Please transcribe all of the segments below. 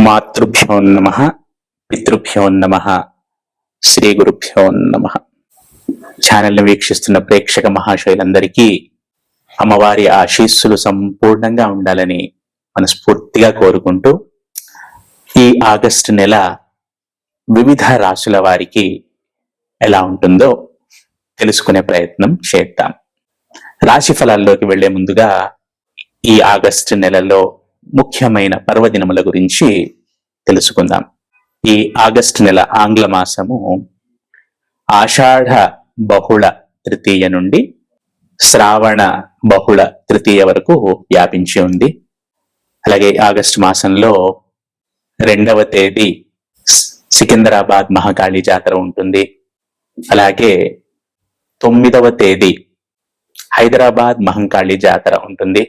మాతృభ్యో నమః, పితృభ్యో నమః, శ్రీ గురుభ్యో నమః. ఛానల్ని వీక్షిస్తున్న ప్రేక్షక మహాశయులందరికీ అమ్మవారి ఆశీస్సులు సంపూర్ణంగా ఉండాలని మనస్ఫూర్తిగా కోరుకుంటూ ఈ ఆగస్టు నెల వివిధ రాశుల వారికి ఎలా ఉంటుందో తెలుసుకునే ప్రయత్నం చేద్దాం. రాశి ఫలాల్లోకి వెళ్లే ముందుగా ఈ ఆగస్టు నెలలో ముఖ్యమైన పర్వదినముల గురించి తెలుసుకుందాం. ఈ ఆగస్టు నెల ఆంగ్ల మాసము ఆషాఢ బహుళ తృతీయ నుండి శ్రావణ బహుళ తృతీయ వరకు వ్యాపించి ఉంది. అలాగే ఆగస్టు మాసంలో 2వ తేదీ సికింద్రాబాద్ మహాకాళి జాతర ఉంటుంది. అలాగే 9వ తేదీ హైదరాబాద్ మహంకాళి జాతర ఉంటుంది.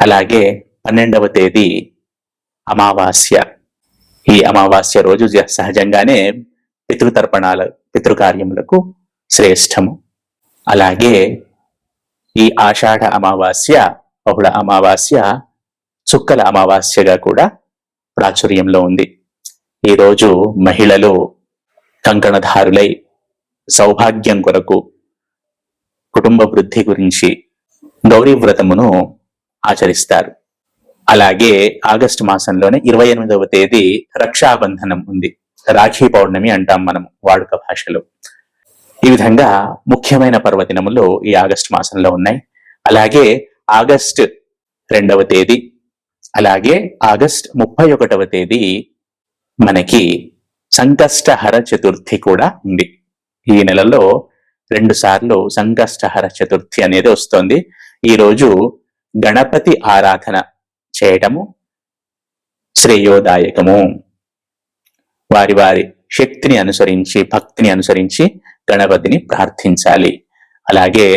అలాగే 12వ తేదీ అమావాస్య. ఈ అమావాస్య రోజు సహజంగానే పితృకార్యములకు శ్రేష్టము. అలాగే ఈ ఆషాఢ అమావాస్య బహుళ అమావాస్య చుక్కల అమావాస్యగా కూడా ప్రాచుర్యంలో ఉంది. ఈరోజు మహిళలు కంకణధారులై సౌభాగ్యం కొరకు, కుటుంబ వృద్ధి గురించి గౌరీ వ్రతమును ఆచరిస్తారు. అలాగే ఆగస్టు మాసంలోనే 28వ తేదీ రక్షాబంధనం ఉంది. రాఖీ పౌర్ణమి అంటాం మనం వాడుక భాషలో. ఈ విధంగా ముఖ్యమైన పర్వదినములు ఈ ఆగస్టు మాసంలో ఉన్నాయి. అలాగే ఆగస్టు 2వ తేదీ, అలాగే ఆగస్టు 31వ తేదీ మనకి సంకష్టహర చతుర్థి కూడా ఉంది. ఈ నెలలో 2 సార్లు సంకష్టహర చతుర్థి అనేది వస్తోంది. ఈ రోజు గణపతి ఆరాధన చేయటము శ్రేయోదాయకము. వారి వారి శక్తిని అనుసరించి, భక్తిని అనుసరించి గణపతిని ప్రార్థించాలి. అలాగే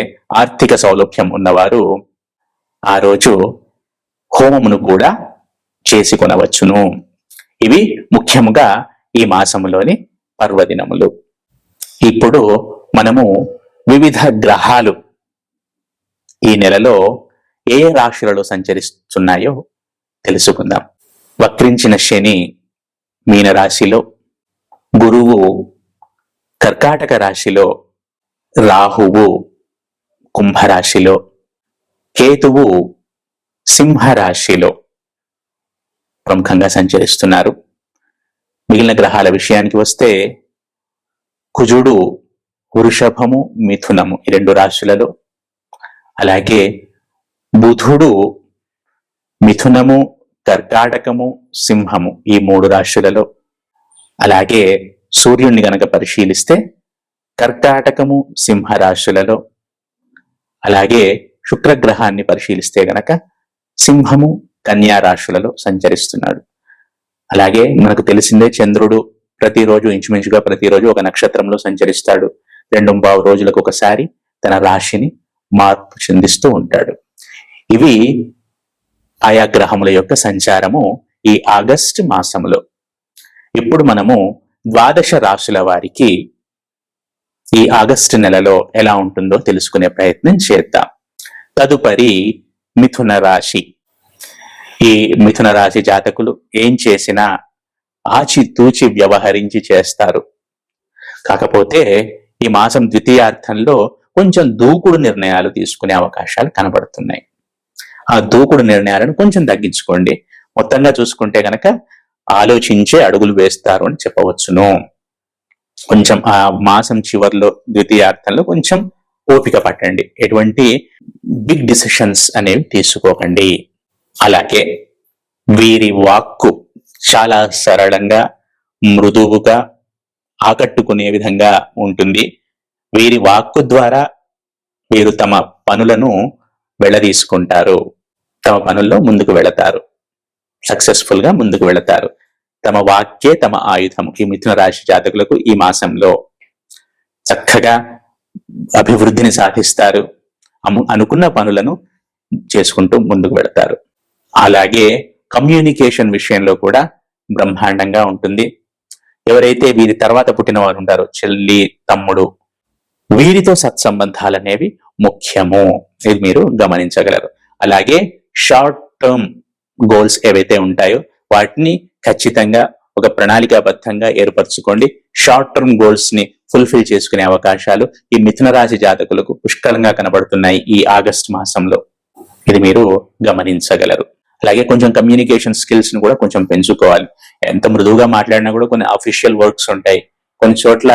ఆర్థిక సౌలభ్యం ఉన్నవారు ఆ రోజు హోమమును కూడా చేసుకొనవచ్చును. ఇవి ముఖ్యముగా ఈ మాసములోని పర్వదినములు. ఇప్పుడు మనము వివిధ గ్రహాలు ఈ నెలలో ఏ రాశులలో సంచరిస్తున్నాయో తెలుసుకుందాం. వక్రించిన శని మీనరాశిలో, గురువు కర్కాటక రాశిలో, రాహువు కుంభరాశిలో, కేతువు సింహరాశిలో ప్రముఖంగా సంచరిస్తున్నారు. మిగిలిన గ్రహాల విషయానికి వస్తే కుజుడు వృషభము, మిథునము ఈ 2 రాశులలో, అలాగే బుధుడు మిథునము, కర్కాటకము, సింహము ఈ 3 రాశులలో, అలాగే సూర్యుడిని గనక పరిశీలిస్తే కర్కాటకము, సింహ రాశులలో, అలాగే శుక్రగ్రహాన్ని పరిశీలిస్తే గనక సింహము, కన్యా రాశులలో సంచరిస్తున్నాడు. అలాగే మనకు తెలిసిందే చంద్రుడు ప్రతిరోజు ఇంచుమించుగా ప్రతిరోజు ఒక నక్షత్రంలో సంచరిస్తాడు. 2.25 రోజులకు ఒకసారి తన రాశిని మార్పు చెందిస్తూ ఉంటాడు. ఇవి ఆయా గ్రహముల యొక్క సంచారము ఈ ఆగస్టు మాసములో. ఇప్పుడు మనము 12 రాశుల వారికి ఈ ఆగస్టు నెలలో ఎలా ఉంటుందో తెలుసుకునే ప్రయత్నం చేద్దాం. తదుపరి మిథున రాశి. ఈ మిథున రాశి జాతకులు ఏం చేసినా ఆచితూచి వ్యవహరించి చేస్తారు. కాకపోతే ఈ మాసం ద్వితీయార్థంలో కొంచెం దూకుడు నిర్ణయాలు తీసుకునే అవకాశాలు కనబడుతున్నాయి. ఆ దూకుడు నిర్ణయాలను కొంచెం తగ్గించుకోండి. మొత్తంగా చూసుకుంటే గనక ఆలోచించే అడుగులు వేస్తారు అని చెప్పవచ్చును. కొంచెం ఆ మాసం చివరిలో ద్వితీయార్థంలో కొంచెం ఓపిక పట్టండి. ఎటువంటి బిగ్ డిసిషన్స్ అనేవి తీసుకోకండి. అలాగే వీరి వాక్కు చాలా సరళంగా, మృదువుగా, ఆకట్టుకునే విధంగా ఉంటుంది. వీరి వాక్కు ద్వారా వీరు తమ పనులను వెళ్ళదీసుకుంటారు. తమ పనుల్లో ముందుకు వెళతారు. సక్సెస్ఫుల్ గా ముందుకు వెళతారు. తమ వాక్యే తమ ఆయుధం. ఈ మిథున రాశి జాతకులకు ఈ మాసంలో చక్కగా అభివృద్ధిని సాధిస్తారు. అనుకున్న పనులను చేసుకుంటూ ముందుకు వెళతారు. అలాగే కమ్యూనికేషన్ విషయంలో కూడా బ్రహ్మాండంగా ఉంటుంది. ఎవరైతే వీరి తర్వాత పుట్టిన వారు ఉంటారో, చెల్లి, తమ్ముడు, వీరితో సత్సంబంధాలు అనేవి ముఖ్యము. ఇది మీరు గమనించగలరు. అలాగే షార్ట్ టర్మ్ గోల్స్ ఏవైతే ఉంటాయో వాటిని ఖచ్చితంగా ఒక ప్రణాళికాబద్ధంగా ఏర్పరచుకోండి. షార్ట్ టర్మ్ గోల్స్ ని ఫుల్ఫిల్ చేసుకునే అవకాశాలు ఈ మిథున రాశి జాతకులకు పుష్కలంగా కనబడుతున్నాయి ఈ ఆగస్టు మాసంలో. ఇది మీరు గమనించగలరు. అలాగే కొంచెం కమ్యూనికేషన్ స్కిల్స్ ని కూడా కొంచెం పెంచుకోవాలి. ఎంత మృదువుగా మాట్లాడినా కూడా కొన్ని అఫీషియల్ వర్క్స్ ఉంటాయి, కొన్ని చోట్ల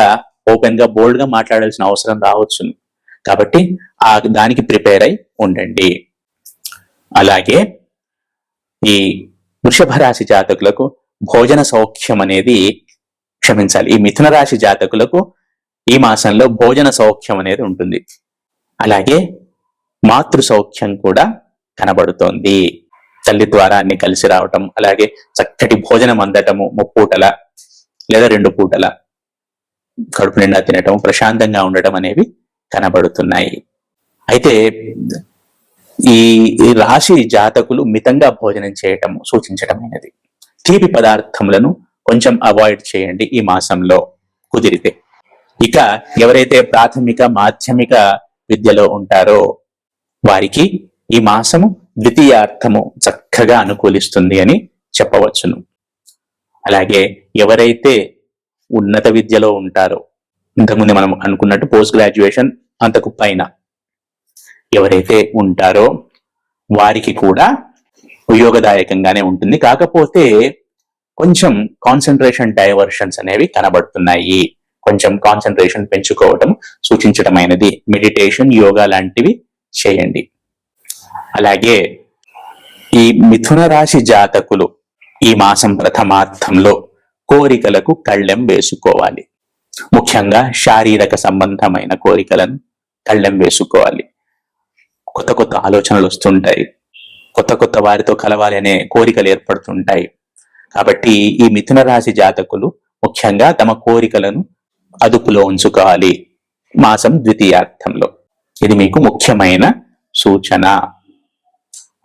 ఓపెన్ గా బోల్డ్ గా మాట్లాడాల్సిన అవసరం రావచ్చు. కాబట్టి దానికి ప్రిపేర్ అయి ఉండండి. అలాగే ఈ వృషభ రాశి జాతకులకు భోజన సౌఖ్యం అనేది, క్షమించాలి, ఈ మిథున రాశి జాతకులకు ఈ మాసంలో భోజన సౌఖ్యం అనేది ఉంటుంది. అలాగే మాతృ సౌఖ్యం కూడా కనబడుతోంది. తల్లి ద్వారా అన్ని కలిసి రావటం, అలాగే చక్కటి భోజనం అందటము, 3 పూటల లేదా 2 పూటల కడుపు నిండా తినటం, ప్రశాంతంగా ఉండటం అనేవి కనబడుతున్నాయి. అయితే ఈ రాశి జాతకులు మితంగా భోజనం చేయటం సూచించటమైనది. తీపి పదార్థములను కొంచెం అవాయిడ్ చేయండి ఈ మాసంలో కుదిరితే. ఇక ఎవరైతే ప్రాథమిక మాధ్యమిక విద్యలో ఉంటారో వారికి ఈ మాసము ద్వితీయార్థము చక్కగా అనుకూలిస్తుంది అని చెప్పవచ్చును. అలాగే ఎవరైతే ఉన్నత విద్యలో ఉంటారో, ఇంతకుముందు మనం అనుకున్నట్టు పోస్ట్ గ్రాడ్యుయేషన్ అంతకు పైన ఎవరైతే ఉంటారో వారికి కూడా ఉపయోగదాయకంగానే ఉంటుంది. కాకపోతే కొంచెం కాన్సన్ట్రేషన్ డైవర్షన్స్ అనేవి కనబడుతున్నాయి. కొంచెం కాన్సన్ట్రేషన్ పెంచుకోవటం సూచించటమైనది. మెడిటేషన్, యోగా లాంటివి చేయండి. అలాగే ఈ మిథున రాశి జాతకులు ఈ మాసం ప్రథమార్థంలో కోరికలకు కళ్ళెం వేసుకోవాలి. ముఖ్యంగా శారీరక సంబంధమైన కోరికలను కళ్ళెం వేసుకోవాలి. కొత్త కొత్త ఆలోచనలు వస్తుంటాయి, కొత్త కొత్త వారితో కలవాలి అనే కోరికలు ఏర్పడుతుంటాయి. కాబట్టి ఈ మిథున రాశి జాతకులు ముఖ్యంగా తమ కోరికలను అదుపులో ఉంచుకోవాలి మాసం ద్వితీయార్థంలో. ఇది మీకు ముఖ్యమైన సూచన.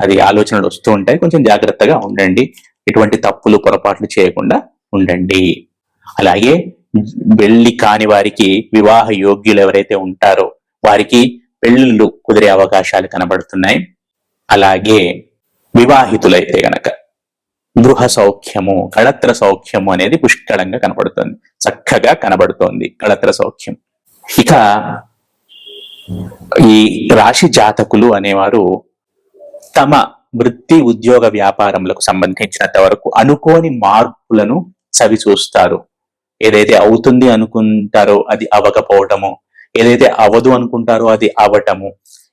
అది ఆలోచనలు వస్తూ ఉంటాయి, కొంచెం జాగ్రత్తగా ఉండండి. ఎటువంటి తప్పులు పొరపాట్లు చేయకుండా ఉండండి. అలాగే పెళ్లి కాని వారికి, వివాహ యోగ్యులు ఎవరైతే ఉంటారో వారికి పెళ్లిళ్ళు కుదిరే అవకాశాలు కనబడుతున్నాయి. అలాగే వివాహితులైతే గనక గృహ సౌఖ్యము, కళత్ర సౌఖ్యము అనేది పుష్కలంగా కనబడుతుంది, చక్కగా కనబడుతోంది కళత్ర సౌఖ్యం. ఇక ఈ రాశి జాతకులు అనేవారు తమ వృత్తి, ఉద్యోగ, వ్యాపారములకు సంబంధించినంత వరకు అనుకోని మార్పులను చవి చూస్తారు. ఏదైతే అవుతుంది అనుకుంటారో అది అవ్వకపోవటము, ఏదైతే అవదు అనుకుంటారో అది అవటము,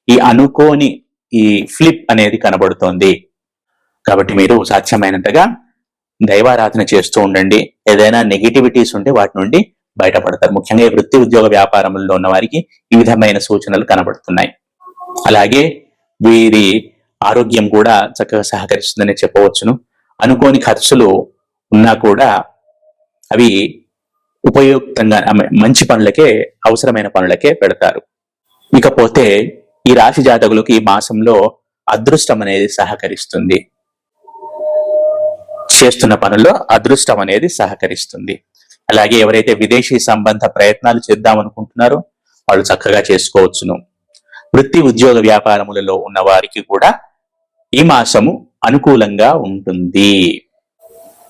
ఈ అనుకోని ఈ ఫ్లిప్ అనేది కనబడుతోంది. కాబట్టి మీరు సాధ్యమైనంతగా దైవారాధన చేస్తూ ఉండండి. ఏదైనా నెగిటివిటీస్ ఉంటే వాటి నుండి బయటపడతారు. ముఖ్యంగా ఈ వృత్తి, ఉద్యోగ, వ్యాపారంలో ఉన్న వారికి ఈ విధమైన సూచనలు కనబడుతున్నాయి. అలాగే వీరి ఆరోగ్యం కూడా చక్కగా సహకరిస్తుందని చెప్పవచ్చును. అనుకోని ఖర్చులు ఉన్నా కూడా అవి ఉపయుక్తంగా మంచి పనులకే, అవసరమైన పనులకే పెడతారు. ఇకపోతే ఈ రాశి జాతకులకు ఈ మాసంలో అదృష్టం అనేది సహకరిస్తుంది. చేస్తున్న పనుల్లో అదృష్టం అనేది సహకరిస్తుంది. అలాగే ఎవరైతే విదేశీ సంబంధ ప్రయత్నాలు చేద్దామనుకుంటున్నారో వాళ్ళు చక్కగా చేసుకోవచ్చును. వృత్తి, ఉద్యోగ, వ్యాపారములలో ఉన్న వారికి కూడా ఈ మాసము అనుకూలంగా ఉంటుంది.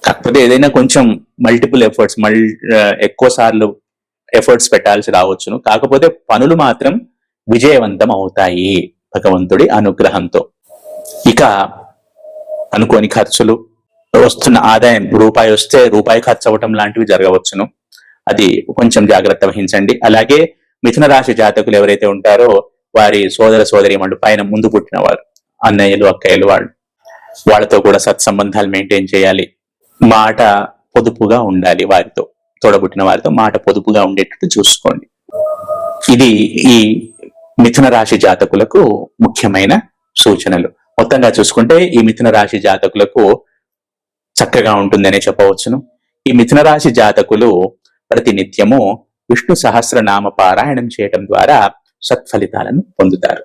కాకపోతే ఏదైనా కొంచెం మల్టిపుల్ ఎఫర్ట్స్, ఎక్కువ సార్లు ఎఫర్ట్స్ పెట్టాల్సి రావచ్చును. కాకపోతే పనులు మాత్రం విజయవంతం అవుతాయి భగవంతుడి అనుగ్రహంతో. ఇక అనుకోని ఖర్చులు, వస్తున్న ఆదాయం రూపాయి వస్తే రూపాయి ఖర్చు అవ్వటం లాంటివి జరగవచ్చును. అది కొంచెం జాగ్రత్త వహించండి. అలాగే మిథున రాశి జాతకులు ఎవరైతే ఉంటారో వారి సోదర సోదరీమణులు, పైన ముందు పుట్టిన వారు, అన్నయ్యలు, అక్కయ్యలు, వాళ్ళతో కూడా సత్సంబంధాలు మెయింటైన్ చేయాలి. మాట పొదుపుగా ఉండాలి. వారితో, తోడబుట్టిన వారితో మాట పొదుపుగా ఉండేటట్టు చూసుకోండి. ఇది ఈ మిథున రాశి జాతకులకు ముఖ్యమైన సూచనలు. మొత్తంగా చూసుకుంటే ఈ మిథున రాశి జాతకులకు చక్కగా ఉంటుందనే చెప్పవచ్చును. ఈ మిథున రాశి జాతకులు ప్రతినిత్యము విష్ణు సహస్రనామ పారాయణం చేయటం ద్వారా సత్ఫలితాలను పొందుతారు.